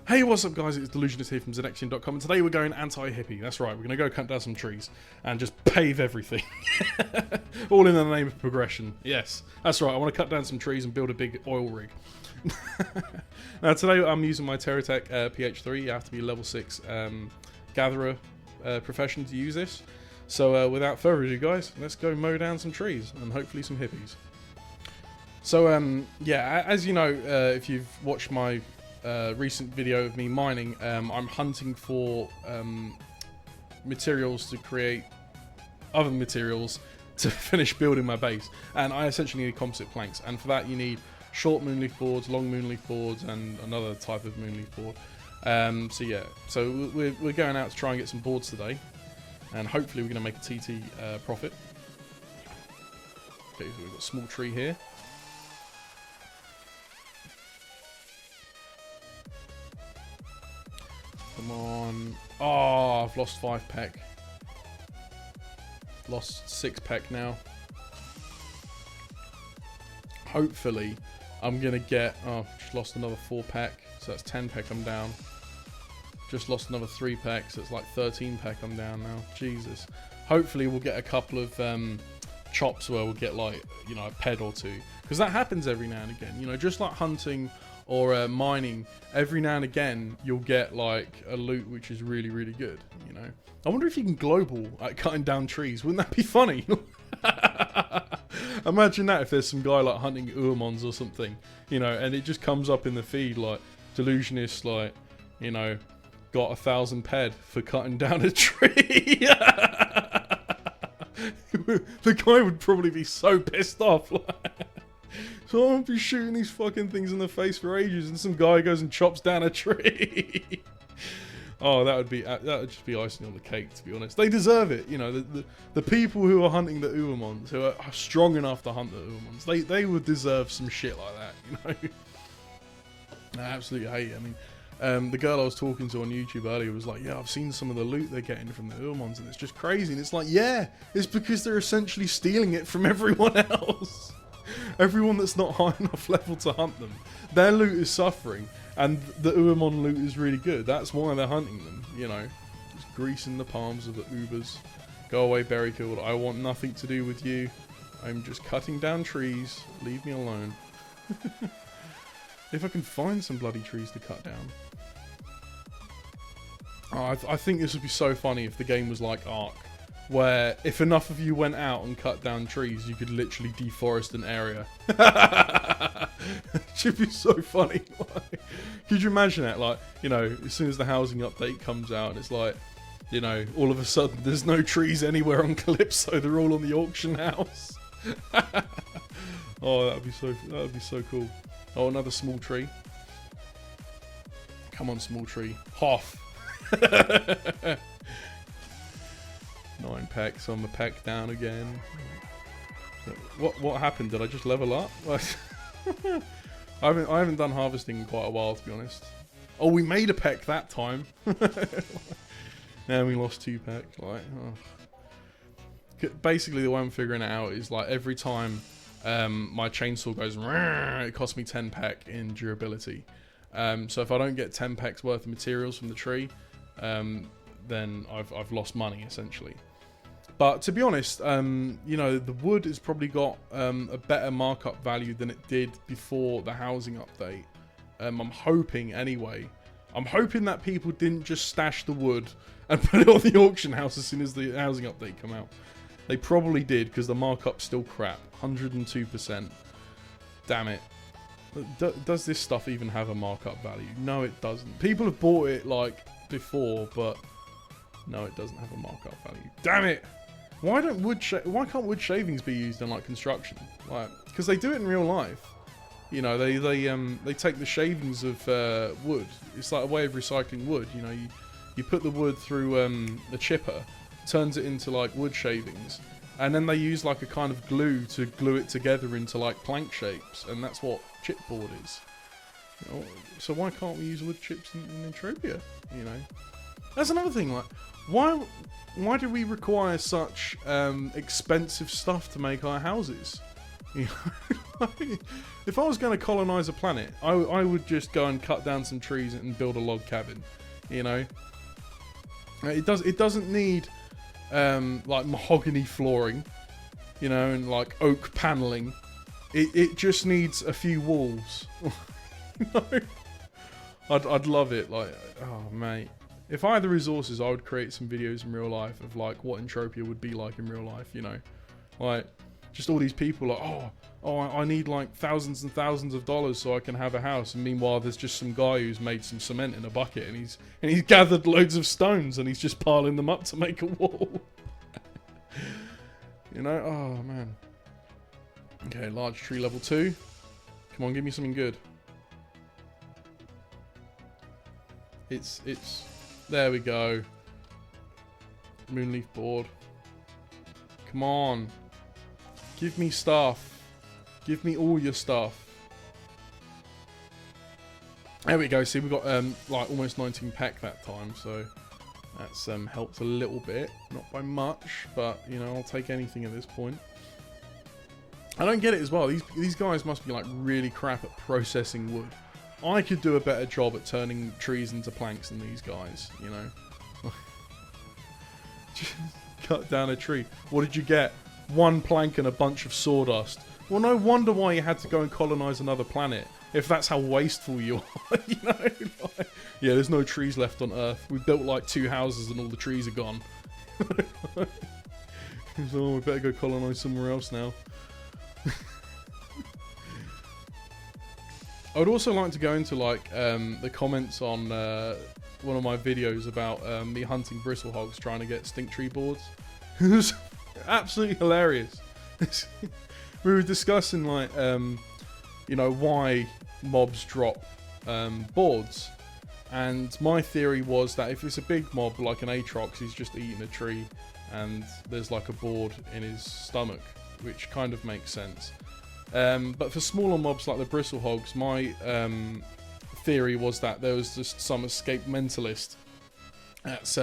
Hey, what's up guys, it's Deluezeonest here from Zinexeon.com, and today we're going anti-hippie. That's right, we're going to go cut down some trees and just pave everything. All in the name of progression. Yes, that's right, I want to cut down some trees and build a big oil rig. Now today I'm using my Terratech PH3. You have to be level 6 gatherer profession to use this. So without further ado guys, let's go mow down some trees and hopefully some hippies. So yeah, as you know, if you've watched my recent video of me mining, I'm hunting for materials to create other materials to finish building my base, and I essentially need composite planks, and for that you need short moonleaf boards, long moonleaf boards, and another type of moonleaf board. So yeah, so we're going out to try and get some boards today, and hopefully we're going to make a TT profit. Okay, so we've got a small tree here. Come on. Oh, I've lost 5 pec. Lost 6 pec now. Hopefully, I'm going to get... Oh, just lost another 4 pec. So that's 10 pec I'm down. Just lost another 3 pec. So it's like 13 pec I'm down now. Jesus. Hopefully, we'll get a couple of chops where we'll get like, you know, a ped or two. Because that happens every now and again. You know, just like hunting... or mining, every now and again you'll get like a loot which is really, really good, you know. I wonder if you can global at cutting down trees. Wouldn't that be funny? Imagine that if there's some guy like hunting Uamons or something, you know, and it just comes up in the feed like Deluezeonest, like, you know, got 1,000 ped for cutting down a tree. The guy would probably be so pissed off. So I'll be shooting these fucking things in the face for ages, and some guy goes and chops down a tree. Oh, that would just be icing on the cake, to be honest. They deserve it, you know. The people who are hunting the Uamons, who are strong enough to hunt the Uamons, they would deserve some shit like that, you know. I absolutely hate it. I mean, the girl I was talking to on YouTube earlier was like, yeah, I've seen some of the loot they're getting from the Uamons, and it's just crazy. And it's like, yeah, it's because they're essentially stealing it from everyone else. Everyone that's not high enough level to hunt them. Their loot is suffering, and the Uamon loot is really good. That's why they're hunting them, you know. Just greasing the palms of the Ubers. Go away, berry killed. I want nothing to do with you. I'm just cutting down trees. Leave me alone. If I can find some bloody trees to cut down. Oh, I think this would be so funny if the game was like Ark, where if enough of you went out and cut down trees, you could literally deforest an area. It should be so funny. Like, could you imagine that? Like, you know, as soon as the housing update comes out, it's like, you know, all of a sudden there's no trees anywhere on Calypso. They're all on the auction house. Oh, that would be so cool. Oh, another small tree. Come on, small tree. Hoff. 9 packs, so I'm a pack down again. What happened? Did I just level up? I haven't done harvesting in quite a while, to be honest. Oh, we made a pack that time. Now we lost 2 packs. Like, oh. Basically, the way I'm figuring it out is like every time my chainsaw goes, it costs me 10 pack in durability. So if I don't get 10 packs worth of materials from the tree, then I've lost money essentially. But to be honest, you know, the wood has probably got a better markup value than it did before the housing update. I'm hoping anyway. I'm hoping that people didn't just stash the wood and put it on the auction house as soon as the housing update come out. They probably did, because the markup's still crap. 102%. Damn it. Does this stuff even have a markup value? No, it doesn't. People have bought it like before, but no, it doesn't have a markup value. Damn it! Why can't wood shavings be used in like construction? Like, because they do it in real life. You know, they take the shavings of wood. It's like a way of recycling wood. You know, you put the wood through a chipper, turns it into like wood shavings, and then they use like a kind of glue to glue it together into like plank shapes, and that's what chipboard is. You know, so why can't we use wood chips in Entropia? You know, that's another thing. Like, why do we require such expensive stuff to make our houses? You know? If I was going to colonize a planet, I would just go and cut down some trees and build a log cabin. You know, it doesn't need like mahogany flooring, you know, and like oak paneling. It just needs a few walls. You know? I'd love it. Like, oh mate, if I had the resources, I would create some videos in real life of like what Entropia would be like in real life. You know, like just all these people like, oh, I need like thousands and thousands of dollars so I can have a house. And meanwhile, there's just some guy who's made some cement in a bucket and he's gathered loads of stones and he's just piling them up to make a wall. You know, oh man. Okay, large tree level 2. Come on, give me something good. It's there we go. Moonleaf board. Come on. Give me stuff. Give me all your stuff. There we go. See, we got like almost 19 pack that time, so that's helped a little bit. Not by much, but you know, I'll take anything at this point. I don't get it as well. These guys must be like really crap at processing wood. I could do a better job at turning trees into planks than these guys, you know. Just cut down a tree. What did you get? 1 plank and a bunch of sawdust. Well, no wonder why you had to go and colonize another planet. If that's how wasteful you are, you know. Like, yeah, there's no trees left on Earth. We built like 2 houses and all the trees are gone. So we better go colonize somewhere else now. I would also like to go into like the comments on one of my videos about me hunting bristle hogs trying to get stink tree boards. It was absolutely hilarious. We were discussing like you know, why mobs drop boards, and my theory was that if it's a big mob like an Aatrox, he's just eating a tree and there's like a board in his stomach, which kind of makes sense. But for smaller mobs like the bristle hogs, my theory was that there was just some escaped mentalist that's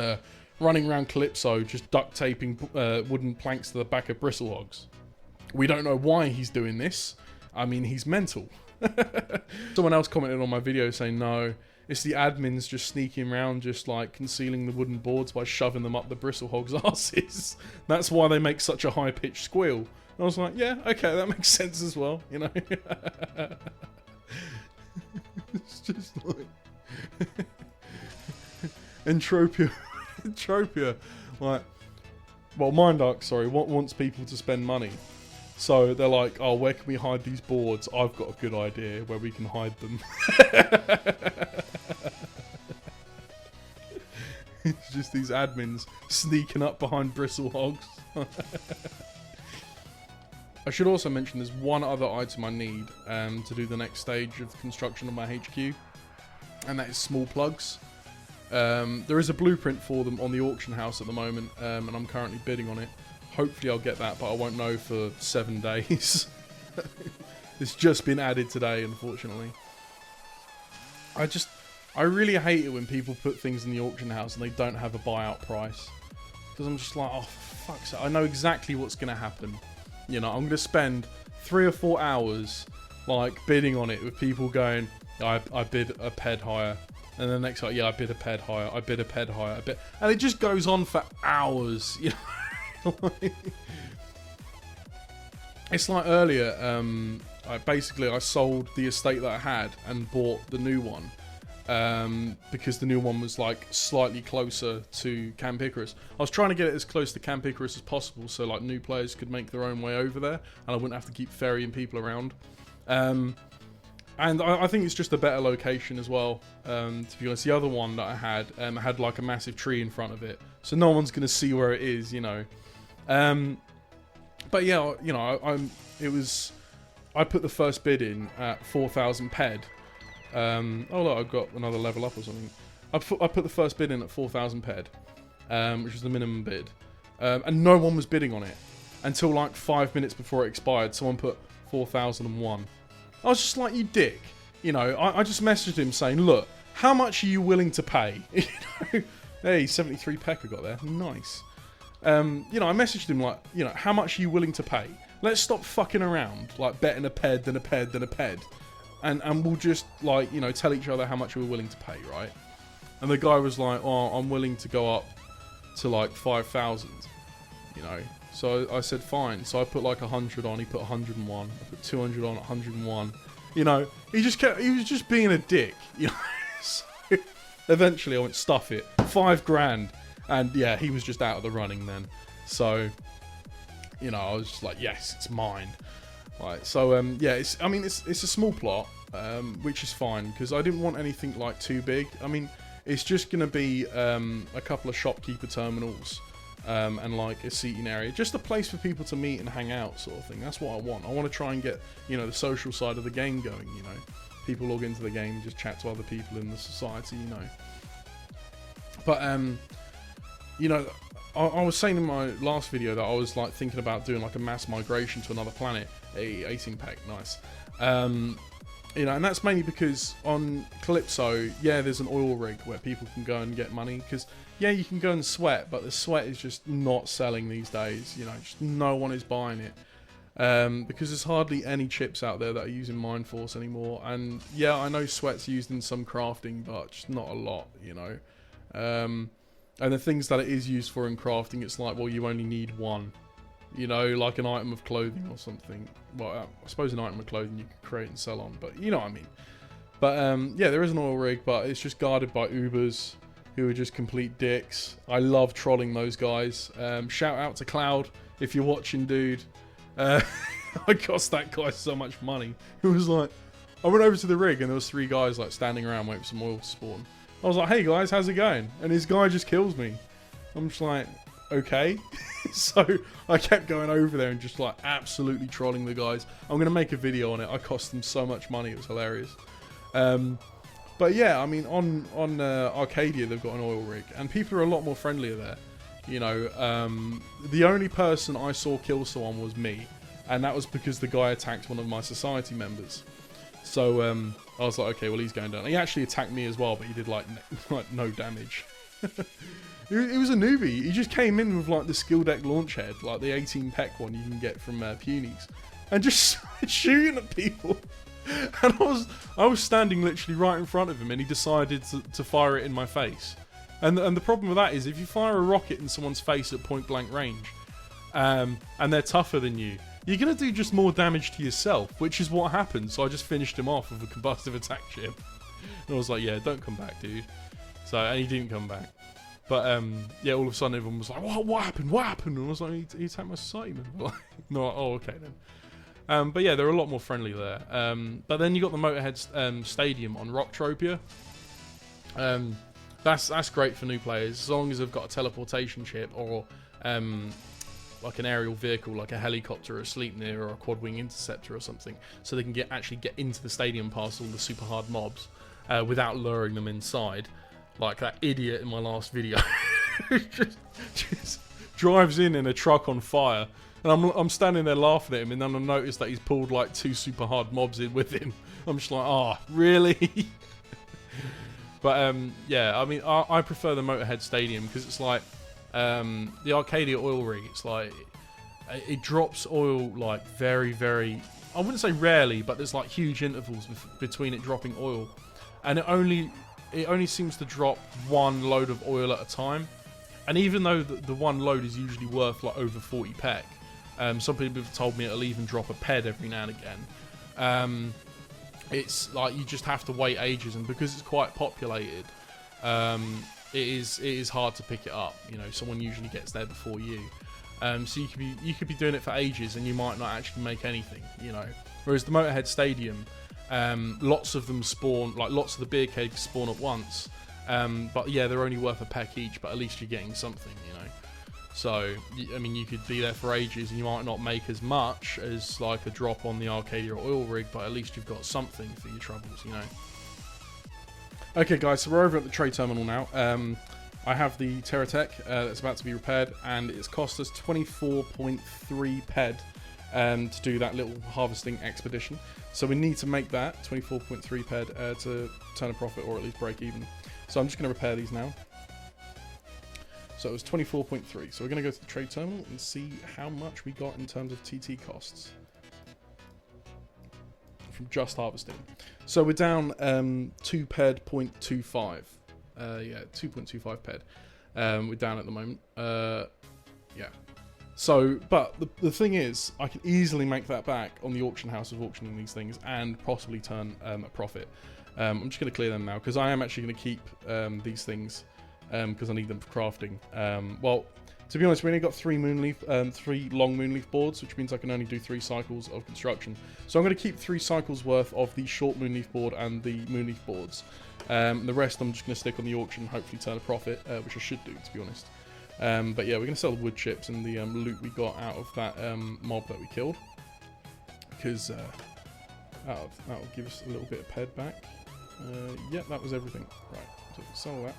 running around Calypso just duct taping wooden planks to the back of bristle hogs. We don't know why he's doing this. I mean, he's mental. Someone else commented on my video saying, no, it's the admins just sneaking around, just like concealing the wooden boards by shoving them up the bristle hogs' asses. That's why they make such a high-pitched squeal. I was like, yeah, okay, that makes sense as well, you know. It's just like Entropia, like, well, Mindark, sorry, wants people to spend money, so they're like, oh, where can we hide these boards? I've got a good idea where we can hide them. It's just these admins sneaking up behind bristle hogs. I should also mention there's one other item I need to do the next stage of construction of my HQ, and that is small plugs. There is a blueprint for them on the auction house at the moment, and I'm currently bidding on it. Hopefully I'll get that, but I won't know for 7 days. It's just been added today, unfortunately. I really hate it when people put things in the auction house and they don't have a buyout price. Because I'm just like, oh, for fuck's sake, I know exactly what's going to happen. You know, I'm going to spend 3 or 4 hours, like, bidding on it with people going, I bid a ped higher. And then the next time, yeah, I bid a ped higher, I bid a ped higher, I bid... And it just goes on for hours, you know? It's like earlier, I sold the estate that I had and bought the new one. Because the new one was like slightly closer to Camp Icarus. I was trying to get it as close to Camp Icarus as possible so like new players could make their own way over there and I wouldn't have to keep ferrying people around. And I think it's just a better location as well, to be honest. The other one that I had like a massive tree in front of it, so no one's going to see where it is, you know. But yeah, you know, I put the first bid in at 4,000 ped. Oh look, I've got another level up or something. I put the first bid in at 4,000 ped, which was the minimum bid, and no one was bidding on it until like 5 minutes before it expired. Someone put 4,001. I was just like, you dick. You know, I just messaged him saying, look, how much are you willing to pay? You know, hey, 73 peck I got there, nice. You know, I messaged him like, you know, how much are you willing to pay? let's stop fucking around, like betting a ped, then a ped, then a ped. And we'll just, like, you know, tell each other how much we're willing to pay, right? And the guy was like, oh, I'm willing to go up to, like, 5,000, you know? So I said, fine. So I put, like, 100 on. He put 101. I put 200 on, 101. You know, he was just being a dick, you know? So eventually I went, stuff it. 5 grand. And, yeah, he was just out of the running then. So, you know, I was just like, yes, it's mine. Right, so yeah, it's a small plot, which is fine because I didn't want anything like too big. I mean, it's just gonna be a couple of shopkeeper terminals and like a seating area, just a place for people to meet and hang out, sort of thing. That's what I want. I want to try and get, you know, the social side of the game going. You know, people log into the game and just chat to other people in the society. You know, but you know. I was saying in my last video that I was like thinking about doing like a mass migration to another planet. 18 pack, nice. You know, and that's mainly because on Calypso, yeah, there's an oil rig where people can go and get money. Because yeah, you can go and sweat, but the sweat is just not selling these days. You know, just no one is buying it because there's hardly any chips out there that are using Mind Force anymore. And yeah, I know sweat's used in some crafting, but just not a lot. You know. And the things that it is used for in crafting, it's like, well, you only need one. You know, like an item of clothing or something. Well, I suppose an item of clothing you could create and sell on, but you know what I mean. But yeah, there is an oil rig, but it's just guarded by Ubers, who are just complete dicks. I love trolling those guys. Shout out to Cloud, if you're watching, dude. I cost that guy so much money. It was like, I went over to the rig and there was 3 guys like standing around waiting for some oil to spawn. I was like, hey guys, how's it going? And this guy just kills me. I'm just like, okay. So I kept going over there and just like absolutely trolling the guys. I'm going to make a video on it. I cost them so much money. It was hilarious. But yeah, I mean, on Arcadia, they've got an oil rig. And people are a lot more friendlier there. You know, the only person I saw kill someone was me. And that was because the guy attacked one of my society members. So I was like, okay, well, he's going down. He actually attacked me as well, but he did like no damage. He was a newbie. He just came in with like the skill deck launch head, like the 18 pec one you can get from Punies, and just shooting at people. And I was standing literally right in front of him, and he decided to fire it in my face. And the problem with that is if you fire a rocket in someone's face at point blank range, and they're tougher than you, you're going to do just more damage to yourself, which is what happened. So I just finished him off with a combustive attack chip. And I was like, yeah, don't come back, dude. So, and he didn't come back. But, yeah, all of a sudden everyone was like, what happened? What happened? And I was like, he attacked my society member. No, oh, okay then. But yeah, they're a lot more friendly there. But then you got the Motorhead Stadium on Rocktropia. That's great for new players, as long as they've got a teleportation chip or like an aerial vehicle, like a helicopter or a Sleipnir or a quad wing interceptor or something, so they can actually get into the stadium past all the super hard mobs without luring them inside, like that idiot in my last video. just drives in a truck on fire, and I'm standing there laughing at him, and then I notice that he's pulled like 2 super hard mobs in with him. I'm just like, oh, really? But yeah, I mean, I prefer the Motorhead Stadium because it's like the Arcadia oil rig. It's like it drops oil like very, very, I wouldn't say rarely, but there's like huge intervals between it dropping oil, and it only seems to drop 1 load of oil at a time. And even though the 1 load is usually worth like over 40 pec, some people have told me it'll even drop a ped every now and again. It's like you just have to wait ages, and because it's quite populated, it is hard to pick it up. You know, someone usually gets there before you. So you could be doing it for ages, and you might not actually make anything. You know, whereas the Motorhead Stadium, lots of them spawn, like lots of the beer kegs spawn at once. But yeah, they're only worth a peck each, but at least you're getting something. You know. So, I mean, you could be there for ages and you might not make as much as like a drop on the Arcadia oil rig, but at least you've got something for your troubles, you know. Okay guys, so we're over at the trade terminal now. I have the Terratech that's about to be repaired, and it's cost us 24.3 ped to do that little harvesting expedition. So we need to make that 24.3 ped to turn a profit or at least break even. So I'm just going to repair these now. So it was 24.3. So we're going to go to the trade terminal and see how much we got in terms of TT costs from just harvesting. So we're down 2 ped 0.25. Yeah, 2.25 ped. We're down at the moment. Yeah. So, but the thing is, I can easily make that back on the auction house of auctioning these things and possibly turn a profit. I'm just going to clear them now because I am actually going to keep these things because I need them for crafting. Well, to be honest, we only got 3 long moonleaf boards, which means I can only do 3 cycles of construction. So I'm going to keep 3 cycles worth of the short moonleaf board and the moonleaf boards. The rest I'm just going to stick on the auction, hopefully turn a profit, which I should do, to be honest. But yeah, we're going to sell the wood chips and the loot we got out of that mob that we killed. Because that'll give us a little bit of ped back. Yeah, that was everything. Right, so sell that.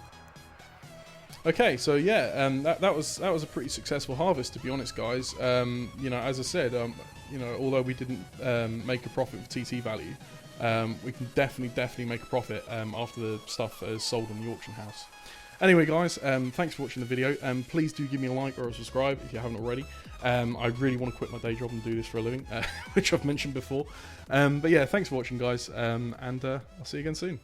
Okay, so yeah, that was a pretty successful harvest, to be honest, guys. You know, as I said, you know, although we didn't make a profit with TT value, we can definitely make a profit after the stuff is sold on the auction house. Anyway, guys, thanks for watching the video. Please do give me a like or a subscribe if you haven't already. I really want to quit my day job and do this for a living, which I've mentioned before. But yeah, thanks for watching, guys, and I'll see you again soon.